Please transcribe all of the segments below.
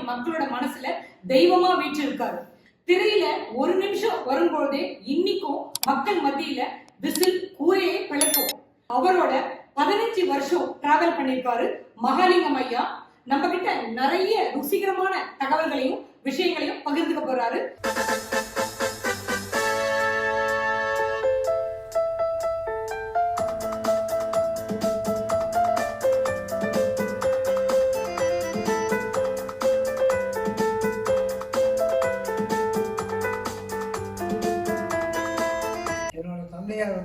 மக்களோட மனசுல தெய்வமா வீற்றிருக்காரு. திரையில ஒரு நிமிஷம் வரும்போதே இன்னைக்கும் மக்கள் மத்தியில விசில் கூரையே பிளக்கும். அவரோட 15 வருஷம் டிராவல் பண்ணிருக்காரு மகாலிங்கம் ஐயா. நம்ம கிட்ட நிறைய ருசிகரமான தகவல்களையும் விஷயங்களையும் பகிர்ந்துக்க போறாரு. என்னோட தந்தையார்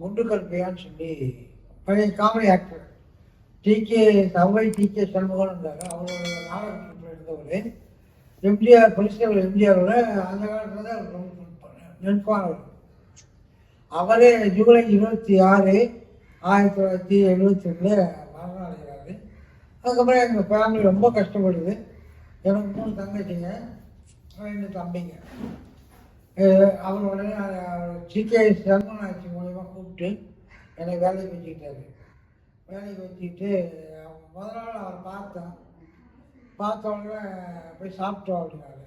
குண்டுக்கல் பையான்னு சொல்லி பழைய காமெடி ஆக்டர் டி.கே. சண்முகம் இருந்தாங்க. அவரோட நாடகத்தில் இருந்தவர் எம்ஜிஆர் பரிசுகள் எம்ஜிஆரோட அந்த காலத்தில் தான் நெருப்பானவர். அவரே ஜூலை 26, 1972 மரணம் அடைகிறாரு. அதுக்கப்புறம் எங்கள் ஃபேமிலி ரொம்ப கஷ்டப்படுது. எனக்கு 3 தங்கச்சிங்க, 2 தம்பிங்க. அவரோட டி.கே. சண்முகநாச்சி மூலயமா கூப்பிட்டு என்னை வேலைக்கு வச்சுக்கிட்டாரு. வேலைக்கு வச்சுக்கிட்டு முதல் நாள் அவரை பார்த்த உடனே போய் சாப்பிட்டோம் அப்படின்னாரு.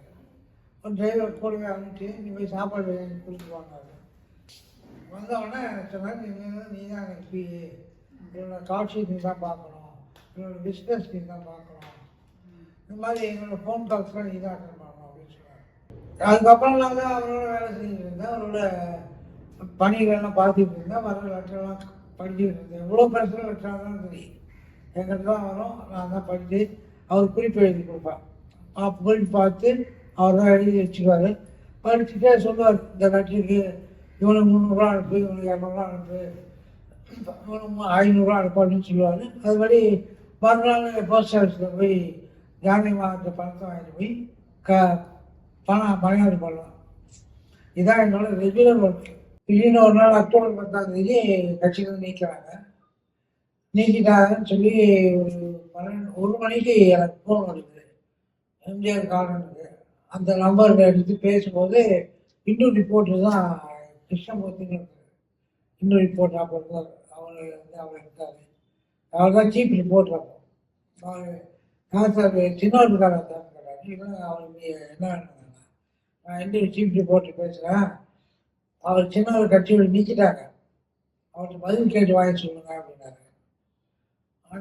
ஒரு டிரைவர் கூடவே அனுப்பிச்சு நீ போய் சாப்பாடு வாங்கி கொடுத்து வாங்கினாரு. வந்தவுடனே சொன்னார், நீ தான் எனக்கு பிஏ, என்னோட காட்சி நீ தான் பார்க்கணும், என்னோட பிஸ்னஸ் நீ தான் பார்க்கணும், இந்த மாதிரி என்னோடய ஃபோன் கால்ஸ்லாம் நீ தான் அட்டன் பண்ணணும் அப்படின்னு சொன்னார். அதுக்கப்புறம் நான் தான் அவரோட வேலை செஞ்சுட்டு இருந்தேன். அவரோட பணிகளெல்லாம் பார்த்துட்டு இருந்தேன். வர லெட்டரெல்லாம் படிச்சுட்டு இருந்தேன். எவ்வளோ பிரச்சனை லெட்டராக தெரியும் எங்கிட்ட தான் வரும். நான் தான் படித்து அவர் குறிப்பு எழுதி கொடுப்பேன். குறிப்பு பார்த்து அவர் தான் எழுதி வச்சுக்குவார். படிச்சுட்டே சொல்லுவார், இந்த லெட்டருக்கு இவனுக்கு 300 அனுப்பு, இவனுக்கு 200 அனுப்பு, இவனுக்கு 500 அனுப்பு அப்படின்னு சொல்லுவார். அதுபடி மறுநாள் போஸ்ட் ஆஃபீஸில் போய் ஜானகி மாவட்ட பணத்தை வாங்கிட்டு போய் பணியாறு பண்ணலாம். இதான் என்னோட ரெகுலர் ஒர்க். திடீர்னு ஒரு நாள் அக்டோபர் 10 கட்சியிலேருந்து நீக்கிட்டாங்கன்னு சொல்லி ஒரு 1 மணிக்கு எனக்கு ஃபோன் வருது எம்ஜிஆர் காலனுக்கு. அந்த நம்பர் எடுத்து பேசும்போது இன்னும் ரிப்போர்ட்டர் தான் கிருஷ்ணமூர்த்தின்னு இன்னும் ரிப்போர்ட் அப்போ இருந்தார். அவர் இருக்கார். அவர் தான் சீஃப் ரிப்போர்ட்டர். அப்போ அவர் சார் சின்னவருக்காக தான் கேட்டார். அவருக்கு என்ன வேணுங்க, நான் இன்னும் சீஃப் ரிப்போர்ட்டர் பேசுகிறேன், அவர் சின்னவர் கட்சியோட நீக்கிட்டாங்க, அவர்கிட்ட பதில் கேட்டு வாங்கி சொல்லுங்க அப்படின்னாரு.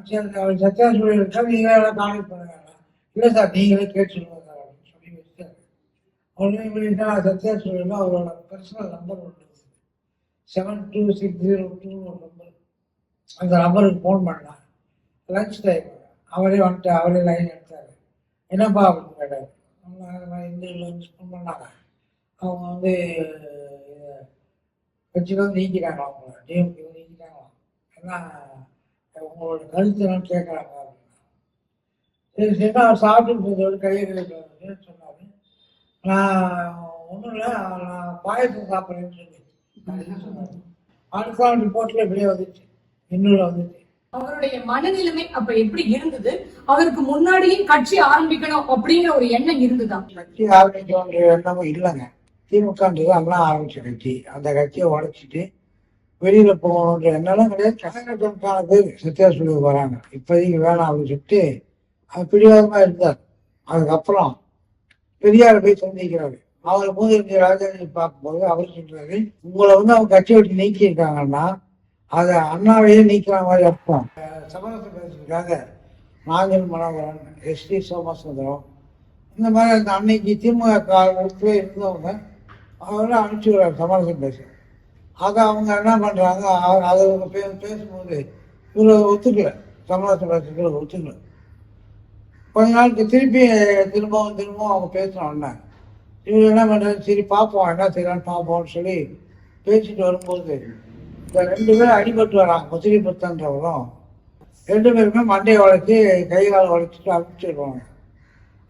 சரி, அவர் சத்தியா சொல்லியிருக்கா, நீங்களே எல்லாம் கான்டெக்ட் பண்ணுங்க. இல்லை சார், நீங்களே கேட்டு சொல்லுங்க சார் அப்படின்னு சொல்லி வச்சுட்டாரு. உடனே பண்ணிட்டா சத்தியா சொல்லியிருந்தா அவரோட பர்சனல் நம்பர் ஒன்று 72602 ஒரு நம்பர். அந்த நம்பருக்கு ஃபோன் பண்ணலாம். லஞ்ச் டைம் அவரே வந்துட்டு அவரே லைன் எடுத்தார். என்னப்பா அப்படின்னு கேட்டார். இந்த மாதிரி லஞ்ச் ஃபோன் பண்ணாங்க. அவங்க கட்சியில் நீக்கிட்டாங்க, அவங்கள டிஎம்கே நீக்கிட்டாங்களாம். ஏன்னா உங்களோட கருத்துலாம் கேட்குறாங்க அப்படின்னா. சரி அவர் சாப்பிட்டு கையை கழிவு சொன்னார். நான் ஒன்றும் இல்லை, நான் பாயசம் சாப்பிட்றேன்னு சொல்லி சொன்னார். அடுத்த ரிப்போர்ட்டில் இப்படியே வந்துச்சு, இன்னொரு வந்துச்சு. அவருடைய மனநிலைமை அப்ப எப்படி இருந்தது? அவருக்கு முன்னாடியே கட்சி ஆரம்பிக்கணும் அப்படிங்கிற ஒரு எண்ணம் இருந்துதா? கட்சி ஆரம்பிக்கணுன்ற எண்ணமும் இல்லைங்க. திமுகன்றது அண்ணா ஆரம்பிச்ச கட்சி. அந்த கட்சியை உடைச்சிட்டு வெளியில போகணுன்ற எண்ணெல்லாம் கிடையாது. கனகட்டனுக்கான பேர் சத்தியா சொல்லி வராங்க, இப்போதைக்கு வேணாம் அப்படின்னு சொல்லிட்டு அவர் பிடிவாதமா இருந்தார். அதுக்கப்புறம் பெரியாரை போய் சந்திக்கிறாரு. அவர் மூதறிஞர் ராஜாஜி பார்க்கும்போது அவர் சொல்றாரு, உங்களை அவங்க கட்சி விட்டு நீக்கியிருக்காங்கன்னா அதை அண்ணாவையே நீக்கிற மாதிரி அர்த்தம். சமரசம் பேசுறதுக்காக நாகல் மனோகரன், எஸ்.டி. சோமசுந்தரம், இந்த மாதிரி அந்த அன்னைக்கு திமுக காலத்துல இருந்தவங்க அவரை அனுப்பிச்சு விடுறாரு சமரசம் பேச. அதை அவங்க என்ன பண்ணுறாங்க, அதை பேசும்போது இவரை ஒத்துக்கல, சமரசம் பேசுறதுல ஒத்துக்கல. கொஞ்ச நாளுக்கு திரும்பவும் அவங்க பேசுகிறோம்னா இவர் என்ன பண்ணுறாரு, சரி பார்ப்போம் என்ன செய்யலான்னு பார்ப்போம்னு சொல்லி பேசிட்டு வரும்போது இந்த 2 பேரும் அடிபட்டு வராங்க. முத்திரி புத்தன்றவரும் 2 பேருமே மண்டையை உழைச்சி கை காலை உழைச்சிட்டு அனுப்பிச்சிடுவாங்க.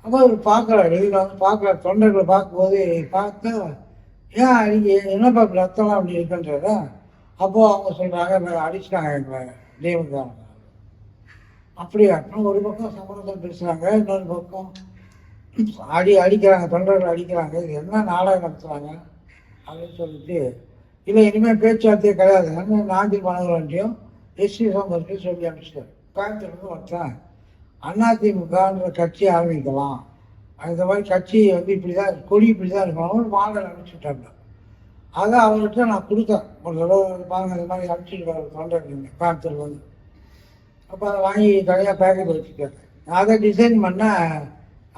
அப்போ அவர் பார்க்குறாரு, வெளியில் பார்க்குறாரு. தொண்டர்களை பார்க்கும்போது பார்த்தா ஏன் என்னப்பா ரத்தம்லாம் அப்படி இருக்குன்றத. அப்போது அவங்க சொல்கிறாங்க, அடிச்சிட்டாங்க எங்களை தெய்வங்காரங்க. அப்படியா? ஒரு பக்கம் சமரசம் பேசுகிறாங்க, இன்னொரு பக்கம் அடிக்கிறாங்க, தொண்டர்கள் அடிக்கிறாங்க. இது என்ன நாடகம் நடத்துகிறாங்க அப்படின்னு சொல்லிட்டு, இல்லை இனிமேல் பேச்சுவார்த்தையே கிடையாது, நாஞ்சில் மனோகரன்ட்டையும் எஸ்.டி. சோமசுந்தரத்தையும் சொல்லி அனுப்பிச்சிட்டார். கோயம்புத்தூர்லேருந்து ஒருத்தன் அதிமுகன்ற கட்சி ஆரம்பிக்கலாம், அந்த மாதிரி கட்சி வந்து இப்படிதான் கொடி இப்படிதான் இருக்கணும் மாடல் அனுப்பிச்சுட்டாங்க. அதை அவர்கிட்ட நான் கொடுத்தேன். ஒரு தடவை பாருங்க இந்த மாதிரி அனுப்பிச்சுட்டு சொல்கிறேன் கோயம்புத்தூர் வந்து. அப்போ அதை வாங்கி தனியாக பேக்கெட் வச்சுட்டேன். அதை டிசைன் பண்ண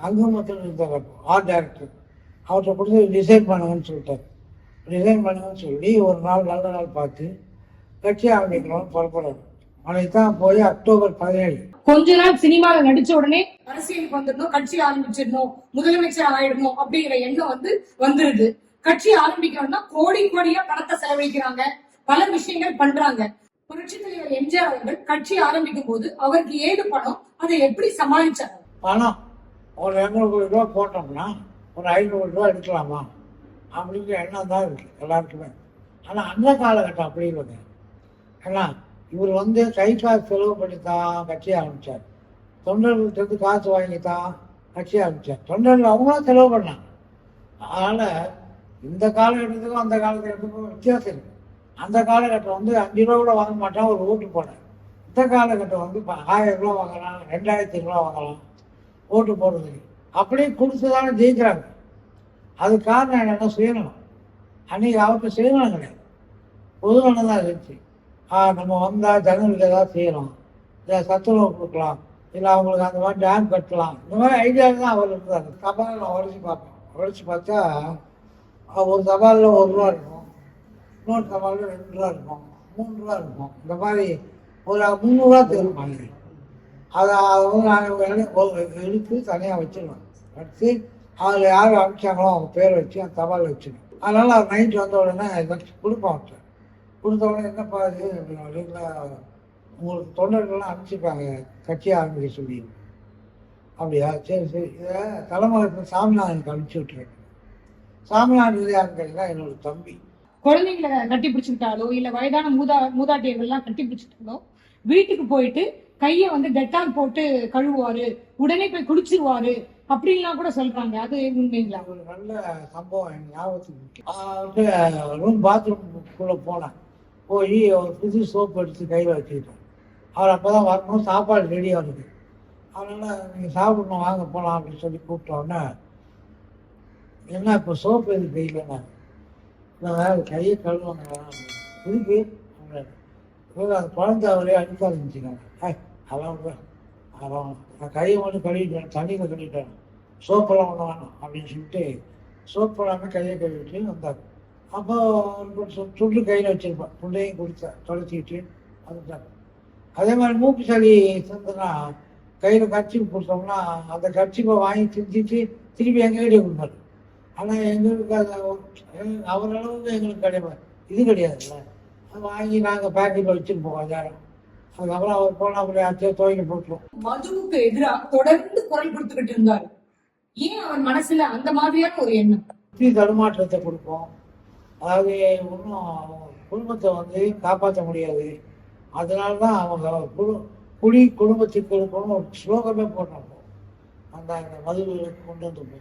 அங்கமத்தில் இருந்தார் ஆர்ட் டைரக்டர், அவர்கிட்ட கொடுத்து டிசைன் பண்ணுங்கன்னு சொல்லிட்டார். டிசைன் பண்ணுங்கன்னு சொல்லி ஒரு நாள் நல்ல நாள் பார்த்து கட்சி ஆரம்பிக்கணும்னு புறப்படுறாரு. அன்னைக்கு தான் போய் அக்டோபர் 17. கொஞ்ச நாள் சினிமால நடிச்ச உடனே அரசியலுக்கு வந்துடணும், கட்சி ஆரம்பிச்சிடணும், முதலமைச்சர் ஆயிடணும் அப்படிங்கிற எண்ணம் வந்துருது. கட்சி ஆரம்பிக்கணும்னா கோடி கோடியா பணத்தை செலவழிக்கிறாங்க, பல விஷயங்கள் பண்றாங்க. புரட்சி தலைவர் எம்ஜிஆர் அவர்கள் கட்சி ஆரம்பிக்கும் போது அவருக்கு ஏது பணம், அதை எப்படி சமாளிச்சாங்க? பணம் ஒரு 200 கோடி ரூபா போட்டோம்னா ஒரு 500 ரூபா எடுக்கலாமா அப்படிங்கிற எண்ணம் தான் இருக்கு எல்லாருக்குமே. ஆனால் அந்த காலகட்டம் அப்படி இல்லைங்க. ஏன்னா இவர் வந்து கை காசு செலவு பண்ணி தான் கட்சி ஆரம்பித்தார். தொண்டர்கள்ட்ட காசு வாங்கி தான் கட்சி ஆரம்பித்தார். தொண்டர்கள் அவங்களும் செலவு பண்ணாங்க. அதனால் இந்த காலகட்டத்துக்கும் அந்த காலகட்டத்துக்கும் வித்தியாசம் இருக்குது. அந்த காலகட்டம் வந்து 5 ரூபா கூட வாங்க மாட்டான் ஒரு ஓட்டு போட. இந்த காலகட்டம் வந்து இப்போ 1000 ரூபா வாங்கலாம், 2000 ரூபா வாங்கலாம் ஓட்டு போடுறதுக்கு. அப்படியே கொடுத்து தானே ஜெயிக்கிறாங்க. அது காரணம் என்னென்னா சுயநலம். அன்றைக்கி அவருக்கு சுயநலம் கிடையாது, பொதுநலம் தான் இருந்துச்சு. நம்ம வந்தால் ஜனங்களுக்கு ஏதாவது செய்யலாம், இல்லை சத்துணவு கொடுக்கலாம், இல்லை அவங்களுக்கு அந்த மாதிரி டேம் கட்டலாம், இந்த மாதிரி ஐடியாவில் தான் அவர் இருந்தார். தபால் நான் உடச்சி பார்ப்பேன். உடச்சி பார்த்தா ஒரு தபாலில் 1 ரூபா இருக்கும், இன்னொரு தபாலில் 2 ரூபா இருக்கும், 3 ரூபா இருக்கும். இந்த மாதிரி ஒரு 300 ரூபா தேர்வு. அதை வந்து நாங்கள் எடுத்து தனியாக வச்சிருவேன். வச்சு அதில் யார் அனுப்பிச்சாங்களோ அவங்க பேர் வச்சு அந்த தபால் வச்சுருவேன். அதனால் அவர் நைட்டு வந்த உடனே கொடுப்போம். அவர்கிட்ட கொடுத்த உடனே என்னப்பா இது அப்படின்னா, உங்களுக்கு தொண்டர்கள்லாம் அனுப்பிச்சிருக்காங்க கட்சி ஆரம்பிக்க சொல்லி. அப்படியா, சரி சரி, இதை தலைமகத்தில் சாமிநாதனுக்கு அனுப்பிச்சி விட்டுருக்கேன். சாமிநாதன் யாருன்னு கேட்டீங்கன்னா என்னோட தம்பி. குழந்தைங்களை கட்டி பிடிச்சிக்கிட்டாலோ இல்ல வயதான மூதாட்டியர்கள்லாம் கட்டி பிடிச்சிட்டாலோ வீட்டுக்கு போயிட்டு கையை வந்து டெட்டால் போட்டு கழுவுவாரு, உடனே போய் குளிச்சிருவாரு அப்படின்லாம் கூட சொல்றாங்க. அது உண்மைங்களா? ஒரு நல்ல சம்பவம் எனக்கு ஞாபகத்துக்கு ரூம் பாத்ரூம்குள்ளே போனேன். போய் ஒரு புது சோப்பு எடுத்து கையில் வச்சுக்கிட்டேன். அவர் அப்போ தான் வரணும், சாப்பாடு ரெடியாக இருக்குது. அதனால் நீங்கள் சாப்பிடணும் வாங்க போகலாம் அப்படின்னு சொல்லி கூப்பிட்டோன்னே, என்ன இப்போ சோப்பு எது கையிலண்ணா, நான் வேறு கையை கழுவாங்க இதுக்கு அந்த குழந்தை அவரே அடிக்க ஆரம்பிச்சுக்காங்க. அதெல்லாம் நான் கையை மட்டும் கழுவிட்டேன், தண்ணியில் கழுவிட்டேன், சோப்பெல்லாம் ஒன்று வேணும் அப்படின்னு சொல்லிட்டு சோப்பு எல்லாமே கையை கழுவிட்டு வந்தார். அப்போ சுண்டு கையில் வச்சுருப்பேன், சுண்டையும் கொடுத்தேன் தொலைச்சிக்கிட்டு வந்துட்டார். அதே மாதிரி மூக்கு சளி சேர்ந்துன்னா கையில் கர்ச்சிப்பு கொடுத்தோம்னா அந்த கர்ச்சிப்பை வாங்கி திரிச்சிட்டு திருப்பி எங்ககிட்டே கொடுப்பாரு. ஆனால் எங்களுக்கு அது அவரளவுக்கு எங்களுக்கு கிடையாது, இது கிடையாதுல்ல. அது வாங்கி நாங்கள் பேக்கெட்டில் வச்சுருப்போம் 1000. அதுக்கப்புறம் அவர் போனால் அப்படி ஆச்சே துவைக்க போட்டுருவோம். மதுவுக்கு எதிராக தொடர்ந்து குரல் கொடுத்துக்கிட்டு இருந்தார். ஏன் அவர் மனசுல அந்த மாதிரியான ஒரு எண்ணம்? தடுமாற்றத்தை கொடுப்போம். அதாவது ஒன்றும் குடும்பத்தை வந்து காப்பாற்ற முடியாது. அதனால தான் அவங்க குடும்பத்துக்கு இருக்கணும் ஒரு ஸ்லோகமே போட்டாங்க அந்த மதுவிலக்கு கொண்டு வந்து.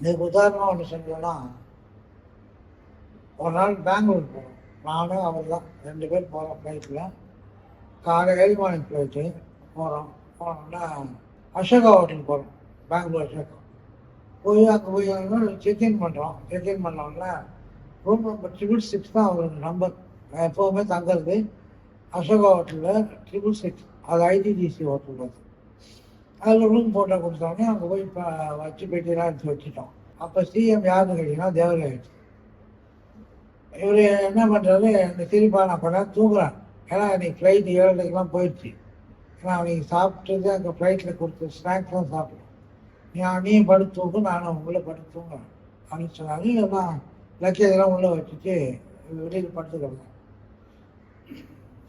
இதுக்கு உதாரணம் ஒன்று சொன்னோன்னா, ஒரு நாள் பெங்களூர் போகிறோம், நானும் அவர் தான் 2 பேர் போகிறோம் ஃப்ளைட்டில். காலை 7 மணி ஃப்ளைட்டு போனோம்னா அசோகா ஹோட்டல் போகிறோம், பெங்களூர் அசோகா. போய் அங்கே போய் செக்இன் பண்ணுறோம். செக்இன் பண்ணோம்னா ரூம் நம்பர் 666 தான் அவருக்கு நம்பர். எப்போவுமே தங்குறது அசோகா ஹோட்டலில் 666, அது ஐடிடிசி ஹோட்டல். அது அதில் ரூம் போட்டால் கொடுத்தோடனே அங்கே போய் இப்போ வச்சு பெட்டிலாம் எடுத்து வச்சுட்டோம். அப்போ சிஎம் யாருன்னு கேட்டிங்கன்னா தேவரி ஆகிடுச்சு. இவர் என்ன பண்ணுறாரு, இந்த திருப்பா நான் பண்ண தூங்குறான். ஏன்னா இன்னைக்கு ஃப்ளைட் 7:30க்கெலாம் போயிடுச்சு. ஏன்னா அவனுக்கு சாப்பிட்டது அங்கே ஃப்ளைட்டில் கொடுத்து ஸ்நாக்ஸ்லாம் சாப்பிடும். நீ படுத்து தூங்கு, நானும் உள்ளே படுத்து தூங்குறேன் அப்படின்னு சொன்னாங்க. எல்லாம் லக்கேஜெல்லாம் உள்ளே வச்சுட்டு வெளியில் படுத்துக்கிறேன்.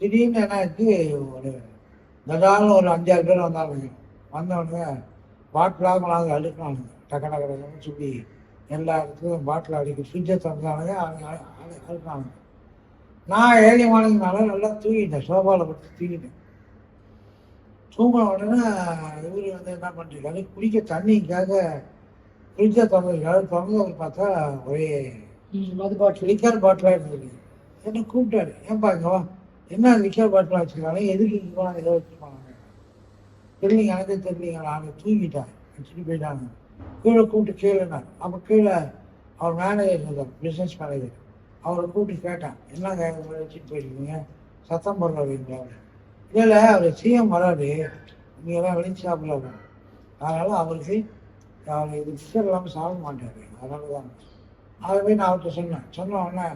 திடீர்னு என்ன ஆச்சு, ஒரு கதான்னு ஒரு 5-6 பேர் வந்தாங்க. வந்தவுடனே பாட்டிலாக நாங்கள் அழுக்கினாங்க, டக்கு டக்குன்னு சொல்லி எல்லா இடத்துலையும் பாட்டில் அடிக்க ஃப்ரிட்ஜை தந்தானுங்க, அழுக்கினாங்க. நான் 7 மணிக்குனால நல்லா தூங்கிட்டேன், சோபாவில் படுத்து தூங்கிட்டேன். தூங்கின உடனே இவர் வந்து என்ன பண்ணிருக்காரு, குடிக்க தண்ணிக்காக ஃப்ரிட்ஜை திறந்து பார்த்தா ஒரே லிக்கர் பாட்டிலாக இருந்தது. என்ன கூப்பிட்டாரு, ஏன்பா இங்கே வா, என்ன லிக்கர் பாட்டிலாக வச்சுருக்காங்க, எதுக்கு இங்கே இதை வச்சுருப்பாங்க. தெரியலீங்க, எனக்கே தெரியலீங்க, நான் தூங்கிட்டேன் வச்சுட்டு போயிட்டாங்க. கீழே கூப்பிட்டு கேளுனார். அப்போ கீழே அவர் மேனேஜர் இருந்தார், பிஸ்னஸ் மேனேஜர். அவரை கூப்பிட்டு கேட்டேன், என்னங்க இந்த மாதிரி வச்சுட்டு போயிருக்கீங்க, சத்தம் போடுறீங்களா? இல்லை அவர் சிஎம் வராது, நீங்கள்லாம் வெளிச்சு சாப்பிடலாம், அதனால் அவருக்கு அவர் இது பிக்சர் இல்லாமல் சாப்பிட மாட்டார், அதனால தான். அதை போய் நான் அவர்கிட்ட சொன்ன உடனே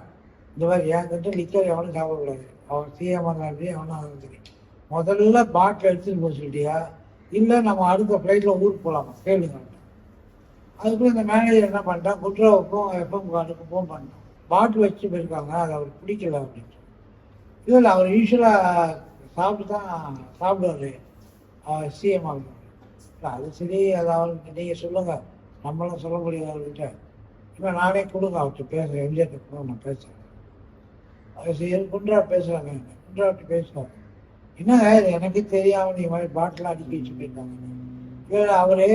இந்த மாதிரி என்கிட்ட லிக்கர் எவனும் சாப்பிடக்கூடாது, அவர் சிஎம் வந்தாரு எவனும் வந்து முதல்ல பாட்டில் எடுத்துகிட்டு போக சொல்லிட்டியா, இல்லை நம்ம அடுத்த ஃப்ளைட்டில் ஊருக்கு போகலாமா கேளுங்க. அதுக்குள்ள இந்த மேனேஜர் என்ன பண்ணிட்டான், குட்ராவுக்கும் எஃப்எம் கார்டுக்கும் ஃபோன் பண்ணிட்டான், பாட்டில் வச்சு போயிருக்காங்க, அது அவருக்கு பிடிக்கல அப்படின்ட்டு. இல்லை அவர் யூஸ்வலாக சாப்பிட்டு தான் சாப்பிடுவார் சிஎம் ஆகணும். இல்லை அது சரி, அது அவருக்கு நீங்கள் சொல்லுங்கள், நம்மளும் சொல்ல முடியாது அவர்கிட்ட. இல்லை நானே கொடுங்க அவர்கிட்ட பேசுகிறேன், எம்ஜிஆர் கூட நான் பேசுகிறேன். அது சரி குன்றா பேசுகிறாங்க, குன்றாவிட்டு பேசுகிறாங்க. என்னங்க இது எனக்கு தெரியாமல் நீ மாதிரி பாட்டிலாம் அடிக்க வச்சு போயிருக்காங்க. இல்லை அவரே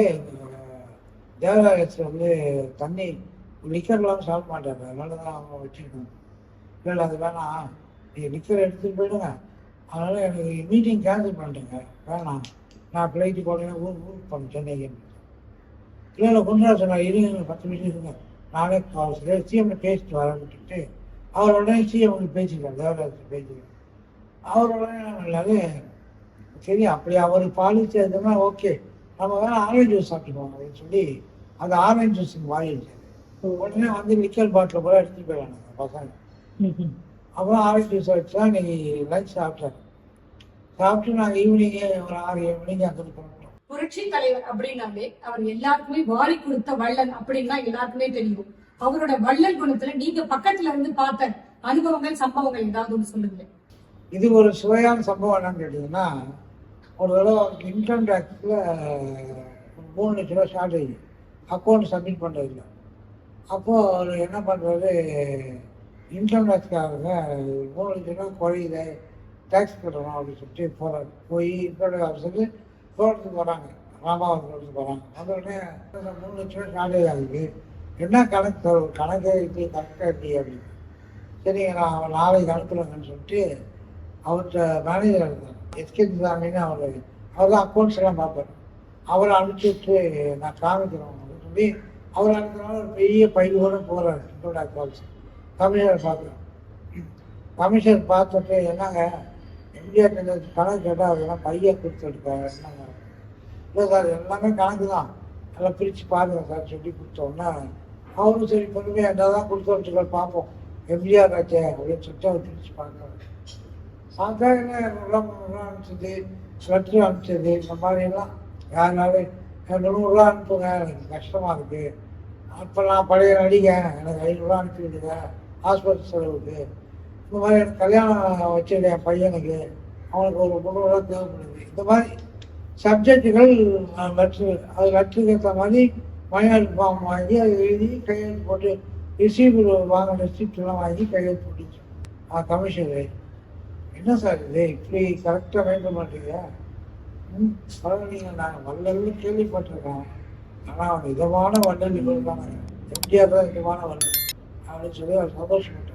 தேவராஜத்தில் வந்து தண்ணி லிக்கர்லாம் சாப்பிட மாட்டாங்க, அதனால தான் அவங்க வச்சுருக்காங்க. இல்லை அது வேணாம், நீங்கள் லிக்கர் எடுத்துகிட்டு போயிடுங்க, அதனால் எனக்கு மீட்டிங் கேன்சல் பண்ணிட்டேங்க, வேணாம் நான் ஃப்ளைட்டு போட்டேன்னா ஊருக்கு போனேன் சென்னைக்கு. இல்லை குன்றா சொன்னார், இருங்க 10 நிமிஷம் இருங்க, நானே சிஎம்ல பேசிட்டு வரேன் விட்டுட்டு அவர் உடனே சிஎம் பேசிக்கலாம், தேவராஜத்தில் பேசிக்கலாம். அவர் உடனே இல்லாது சரி அப்படி அவர் பாலிசி எதுனா ஓகே, நம்ம வேணா ஆரஞ்சு ஜூஸ் சாப்பிட்டுக்கோங்க அப்படின்னு சொல்லி அந்த ஆரஞ்சு ஜூஸுக்கு வாங்கிடுச்சு. உடனே வந்து லிக்கர் பாட்டில் கூட எடுத்துகிட்டு போயிடலாங்க பசங்க. அப்புறம் ஆரஞ்சு ஜூஸ் வச்சு தான் இன்னைக்கு லஞ்ச் சாப்பிட்டு நாங்கள் ஈவினிங்கே ஒரு 6-7 மணிக்கு அங்கே போனோம். புரட்சி தலைவர் அப்படின்னாலே அவர் எல்லாருக்குமே வாரி கொடுத்த வள்ளல் அப்படின்னா எல்லாருக்குமே தெரியும். அவரோட வள்ளல் குணத்துல நீங்க பக்கத்துல இருந்து பார்த்த அனுபவங்கள் சம்பவங்கள் ஏதாவது ஒன்று சொல்லுங்க. இது ஒரு சுவையான சம்பவம் என்னன்னு கேட்டீங்கன்னா, ஒரு தடவை இன்கம் டேக்ஸில் 3 லட்ச ரூபா ஷார்டேஜ், அக்கௌண்ட் சப்மிட் பண்ணுறதில்ல. அப்போது அவர் என்ன பண்ணுறாரு, இன்கம் டேக்ஸ்காரங்க 3 லட்ச ரூபா குறையுது, டேக்ஸ் கட்டணும் அப்படின்னு சொல்லிட்டு போகிறாரு. போய் இன்கம் டேக்ஸ் ஆஃபீஸருக்கு தோட்டத்துக்கு வராங்க, ராமாவரம் தோட்டத்துக்கு வராங்க. அந்த உடனே 3 லட்ச ரூபா ஷார்டேஜ் ஆகுது, என்ன கணக்கு இப்படி கரெக்டாக எப்படி அப்படின்னு. சரிங்க நான் நாளைக்கு அனுப்புகிறேங்கன்னு சொல்லிட்டு அவர்கிட்ட மேனேஜர் இருந்தார், எஸ்கே சாமின்னு அவர் தான் அக்கௌண்ட்ஸ் எல்லாம் பார்ப்பார். அவரை அனுப்பிச்சி விட்டு நான் காமிக்கிறோம் அப்படின்னு சொல்லி அவர் அனுப்பினால ஒரு பெரிய பையோடு போகிறார் இன்கம் டேக்ஸ் ஆஃபீஸ். கமிஷனர் பார்க்குறோம். கமிஷனர் பார்த்துட்டு என்னங்க எம்ஜிஆர் கணக்கு கேட்டால் அதெல்லாம் பையை கொடுத்துருக்காரு, என்னங்க இல்லை சார் எல்லாமே கணக்கு தான், எல்லாம் பிரித்து பார்க்குறேன் சார் சொல்லி கொடுத்தோன்னா அவரும் சரி பொறுமையாக என்ன தான் கொடுத்து பார்ப்போம் எம்ஜிஆர் ஆச்சே அப்படின்னு சொல்லிட்டு அவர் பிரித்து பார்க்குறாரு. பார்த்தா என்ன 200 ரூபா அனுப்பிச்சது, லெட்ரு அனுப்பிச்சது, இந்த மாதிரிலாம் யாருனாலும் 100 ரூபா அனுப்புங்க எனக்கு கஷ்டமாக இருக்குது, அப்போ நான் பழைய நடிகேன் எனக்கு 500 ரூபா அனுப்பி விடுங்க ஹாஸ்பிட்டல் செலவுக்கு, இந்த மாதிரி எனக்கு கல்யாணம் வச்சுருக்கேன் என் பையனுக்கு, அவனுக்கு ஒரு 300 ரூபா தேவைப்படுது. இந்த மாதிரி சப்ஜெக்டுகள் லெட்ரு, அது லெட்டருக்கு ஏற்ற மாதிரி மணியாடு ஃபார்ம் வாங்கி அதை எழுதி கையெழுத்து போட்டு ரிசீவ் வாங்கின ரிசிப்ட்லாம் வாங்கி கையெழுத்து போட்டுச்சு கமிஷனர். என்ன சார் இது இப்படி கரெக்டாக மெயின்டைன் பண்ணுறீங்க? பரவாயில்லைங்க, நாங்கள் வள்ளல்னு கேள்விப்பட்டிருக்கோம், ஆனால் அவன் இதமான வள்ளல் இவர் தாங்க, எம்ஜிஆர் தான் இதமான வள்ளல் அப்படின்னு சொல்லி அவர் சந்தோஷப்பட்டார்.